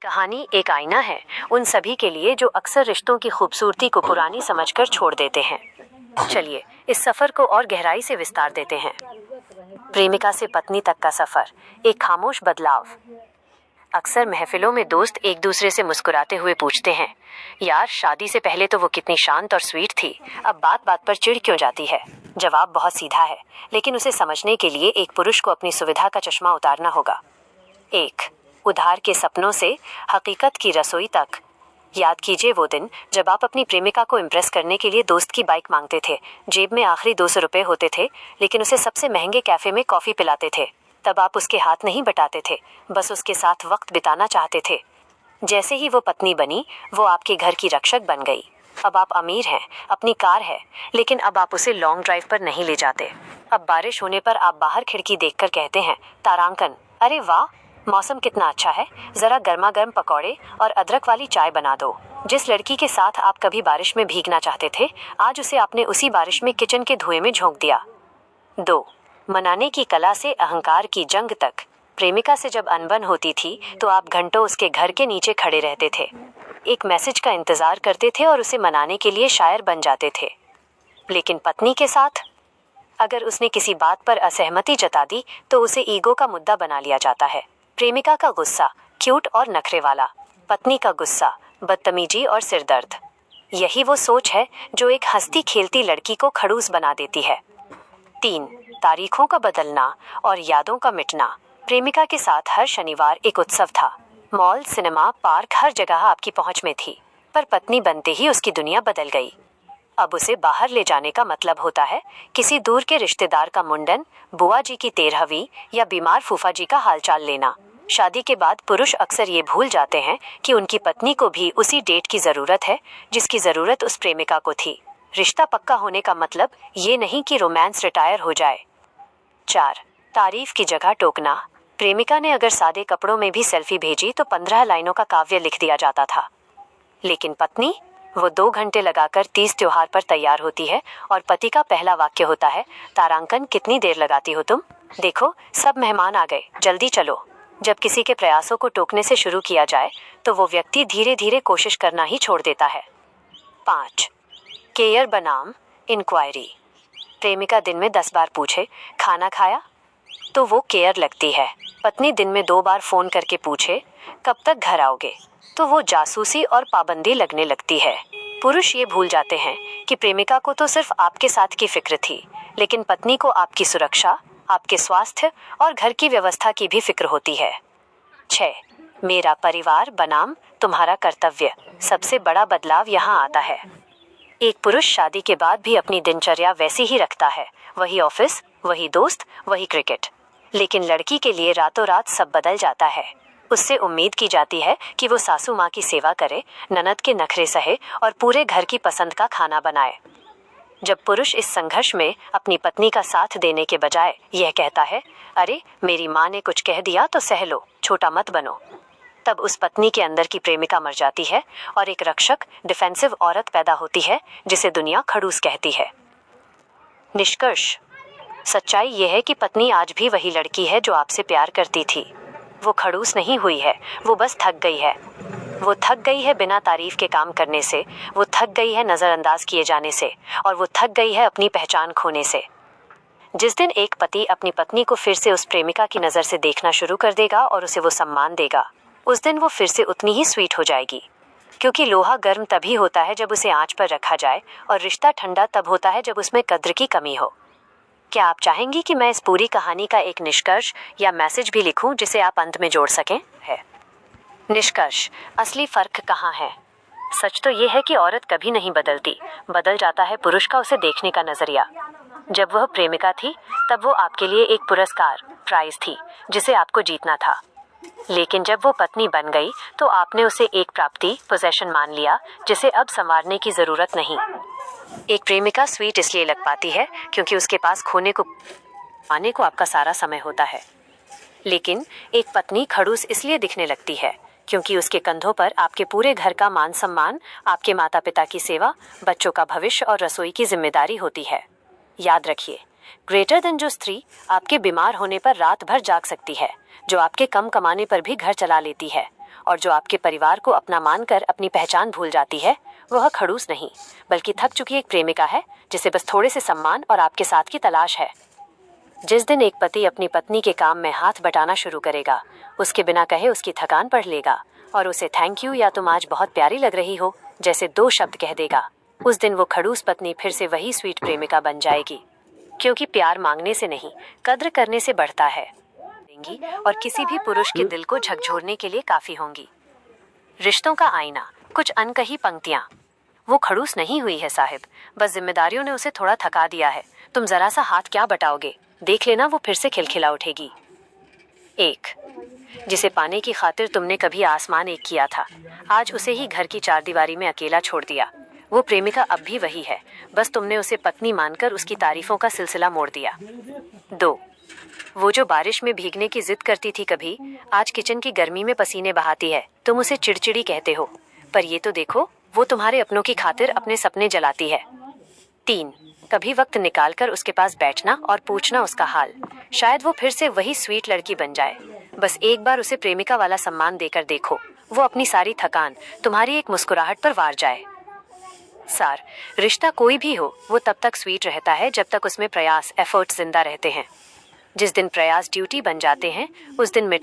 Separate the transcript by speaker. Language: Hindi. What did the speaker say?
Speaker 1: कहानी एक आईना है उन सभी के लिए जो अक्सर रिश्तों की खूबसूरती को पुरानी समझकर छोड़ देते हैं। चलिए इस सफर को और गहराई से विस्तार देते हैं। प्रेमिका से पत्नी तक का सफर, एक खामोश बदलाव। अक्सर महफिलों में दोस्त एक दूसरे से मुस्कुराते हुए पूछते हैं, यार शादी से पहले तो वो कितनी शांत और स्वीट थी, अब बात बात पर चिढ़ क्यों जाती है। जवाब बहुत सीधा है, लेकिन उसे समझने के लिए एक पुरुष को अपनी सुविधा का चश्मा उतारना होगा। 1. उधार के सपनों से हकीकत की रसोई तक। याद कीजिए वो दिन जब आप अपनी प्रेमिका को इम्प्रेस करने के लिए दोस्त की बाइक मांगते थे, जेब में आखिरी 200 रुपये होते थे, लेकिन उसे सबसे महंगे कैफे में कॉफ़ी पिलाते थे। तब आप उसके हाथ नहीं बटाते थे, बस उसके साथ वक्त बिताना चाहते थे। जैसे ही वो पत्नी बनी, वो आपके घर की रक्षक बन गई। अब आप अमीर हैं, अपनी कार है, लेकिन अब आप उसे लॉन्ग ड्राइव पर नहीं ले जाते। अब बारिश होने पर आप बाहर खिड़की देखकर कहते हैं, तारांकन, अरे वाह, मौसम कितना अच्छा है, ज़रा गर्मा गर्म पकौड़े और अदरक वाली चाय बना दो। जिस लड़की के साथ आप कभी बारिश में भीगना चाहते थे, आज उसे आपने उसी बारिश में किचन के धुएं में झोंक दिया। 2. मनाने की कला से अहंकार की जंग तक। प्रेमिका से जब अनबन होती थी तो आप घंटों उसके घर के नीचे खड़े रहते थे, एक मैसेज का इंतज़ार करते थे और उसे मनाने के लिए शायर बन जाते थे। लेकिन पत्नी के साथ अगर उसने किसी बात पर असहमति जता दी तो उसे ईगो का मुद्दा बना लिया जाता है। प्रेमिका का गुस्सा क्यूट और नखरे वाला, पत्नी का गुस्सा बदतमीजी और सिरदर्द। यही वो सोच है जो एक हंसती खेलती लड़की को खड़ूस बना देती है। 3. तारीखों का बदलना और यादों का मिटना। प्रेमिका के साथ हर शनिवार एक उत्सव था। मॉल, सिनेमा, पार्क, हर जगह आपकी पहुंच में थी। पर पत्नी बनते ही उसकी दुनिया बदल गई। अब उसे बाहर ले जाने का मतलब होता है किसी दूर के रिश्तेदार का मुंडन, बुआ जी की 13वीं या बीमार फूफा जी का हालचाल लेना। शादी के बाद पुरुष अक्सर ये भूल जाते हैं कि उनकी पत्नी को भी उसी डेट की ज़रूरत है जिसकी ज़रूरत उस प्रेमिका को थी। रिश्ता पक्का होने का मतलब ये नहीं कि रोमांस रिटायर हो जाए। 4. तारीफ की जगह टोकना। प्रेमिका ने अगर सादे कपड़ों में भी सेल्फी भेजी तो 15 लाइनों का काव्य लिख दिया जाता था। लेकिन पत्नी, वो 2 घंटे लगाकर 30 त्योहार पर तैयार होती है और पति का पहला वाक्य होता है, तारांकन, कितनी देर लगाती हो तुम? देखो सब मेहमान आ गए, जल्दी चलो। जब किसी के प्रयासों को टोकने से शुरू किया जाए तो वो व्यक्ति धीरे धीरे कोशिश करना ही छोड़ देता है। 5. केयर बनाम इंक्वायरी। प्रेमिका दिन में 10 बार पूछे, खाना खाया? तो वो केयर लगती है। पत्नी दिन में 2 बार फ़ोन करके पूछे, कब तक घर आओगे? तो वो जासूसी और पाबंदी लगने लगती है। पुरुष ये भूल जाते हैं कि प्रेमिका को तो सिर्फ आपके साथ की फिक्र थी, लेकिन पत्नी को आपकी सुरक्षा, आपके स्वास्थ्य और घर की व्यवस्था की भी फिक्र होती है। 6. मेरा परिवार बनाम तुम्हारा कर्तव्य। सबसे बड़ा बदलाव यहाँ आता है। एक पुरुष शादी के बाद भी अपनी दिनचर्या वैसी ही रखता है, वही ऑफिस, वही दोस्त, वही क्रिकेट। लेकिन लड़की के लिए रातों रात सब बदल जाता है। उससे उम्मीद की जाती है कि वो सासू माँ की सेवा करे, ननद के नखरे सहे और पूरे घर की पसंद का खाना बनाए। जब पुरुष इस संघर्ष में अपनी पत्नी का साथ देने के बजाय यह कहता है, अरे मेरी माँ ने कुछ कह दिया तो सह लो, छोटा मत बनो, तब उस पत्नी के अंदर की प्रेमिका मर जाती है और एक रक्षक, डिफेंसिव औरत पैदा होती है जिसे दुनिया खड़ूस कहती है। निष्कर्ष, सच्चाई यह है कि पत्नी आज भी वही लड़की है जो आपसे प्यार करती थी। वो खड़ूस नहीं हुई है, वो बस थक गई है। वो थक गई है बिना तारीफ के काम करने से, वो थक गई है नज़रअंदाज किए जाने से, और वो थक गई है अपनी पहचान खोने से। जिस दिन एक पति अपनी पत्नी को फिर से उस प्रेमिका की नज़र से देखना शुरू कर देगा और उसे वो सम्मान देगा, उस दिन वो फिर से उतनी ही स्वीट हो जाएगी। क्योंकि लोहा गर्म तभी होता है जब उसे आंच पर रखा जाए, और रिश्ता ठंडा तब होता है जब उसमें कद्र की कमी हो। क्या आप चाहेंगी कि मैं इस पूरी कहानी का एक निष्कर्ष या मैसेज भी लिखूं जिसे आप अंत में जोड़ सकें? है निष्कर्ष, असली फ़र्क कहाँ है? सच तो ये है कि औरत कभी नहीं बदलती, बदल जाता है पुरुष का उसे देखने का नज़रिया। जब वह प्रेमिका थी तब वो आपके लिए एक पुरस्कार, प्राइज़ थी जिसे आपको जीतना था। लेकिन जब वो पत्नी बन गई तो आपने उसे एक प्राप्ति, पोजेशन मान लिया जिसे अब संवारने की ज़रूरत नहीं। एक प्रेमिका स्वीट इसलिए लग पाती है क्योंकि उसके पास खोने को पाने को आपका सारा समय होता है। लेकिन एक पत्नी खड़ूस इसलिए दिखने लगती है क्योंकि उसके कंधों पर आपके पूरे घर का मान सम्मान, आपके माता पिता की सेवा, बच्चों का भविष्य और रसोई की जिम्मेदारी होती है। याद रखिए, ग्रेटर देन जो स्त्री आपके बीमार होने पर रात भर जाग सकती है, जो आपके कम कमाने पर भी घर चला लेती है, और जो आपके परिवार को अपना मानकर अपनी पहचान भूल जाती है, वह खड़ूस नहीं बल्कि थक चुकी एक प्रेमिका है जिसे बस थोड़े से सम्मान और आपके साथ की तलाश है। जिस दिन एक पति अपनी पत्नी के काम में हाथ बटाना शुरू करेगा, उसके बिना कहे उसकी थकान पढ़ लेगा और उसे थैंक यू या तुम आज बहुत प्यारी लग रही हो जैसे 2 शब्द कह देगा, उस दिन वो खड़ूस पत्नी फिर से वही स्वीट प्रेमिका बन जाएगी। क्योंकि प्यार मांगने से नहीं, कद्र करने से बढ़ता है। और किसी भी पुरुष के दिल को झकझोरने के लिए काफी होंगी। रिश्तों का आईना, कुछ अनकही पंक्तियां। वो खड़ूस नहीं हुई है साहिब, बस जिम्मेदारियों ने उसे थोड़ा थका दिया है। तुम जरा सा हाथ क्या बटाओगे, देख लेना वो फिर से खिलखिला उठेगी। 1, जिसे पाने की खातिर तुमने कभी आसमान एक किया था, आज उसे ही घर की चारदीवारी में अकेला छोड़ दिया। वो प्रेमिका अब भी वही है, बस तुमने उसे पत्नी मानकर उसकी तारीफों का सिलसिला मोड़ दिया। 2, वो जो बारिश में भीगने की जिद करती थी कभी, आज किचन की गर्मी में पसीने बहाती है। तुम उसे चिड़चिड़ी कहते हो, पर ये तो देखो, वो तुम्हारे अपनों की खातिर अपने सपने जलाती है। 3, कभी वक्त निकालकर उसके पास बैठना और पूछना उसका हाल, शायद वो फिर से वही स्वीट लड़की बन जाए। बस एक बार उसे प्रेमिका वाला सम्मान देकर देखो, वो अपनी सारी थकान तुम्हारी एक मुस्कुराहट पर वार जाए। सार, रिश्ता कोई भी हो, वो तब तक स्वीट रहता है जब तक उसमें प्रयास, एफर्ट जिंदा रहते हैं। जिस दिन प्रयास ड्यूटी बन जाते हैं, उस दिन मिठास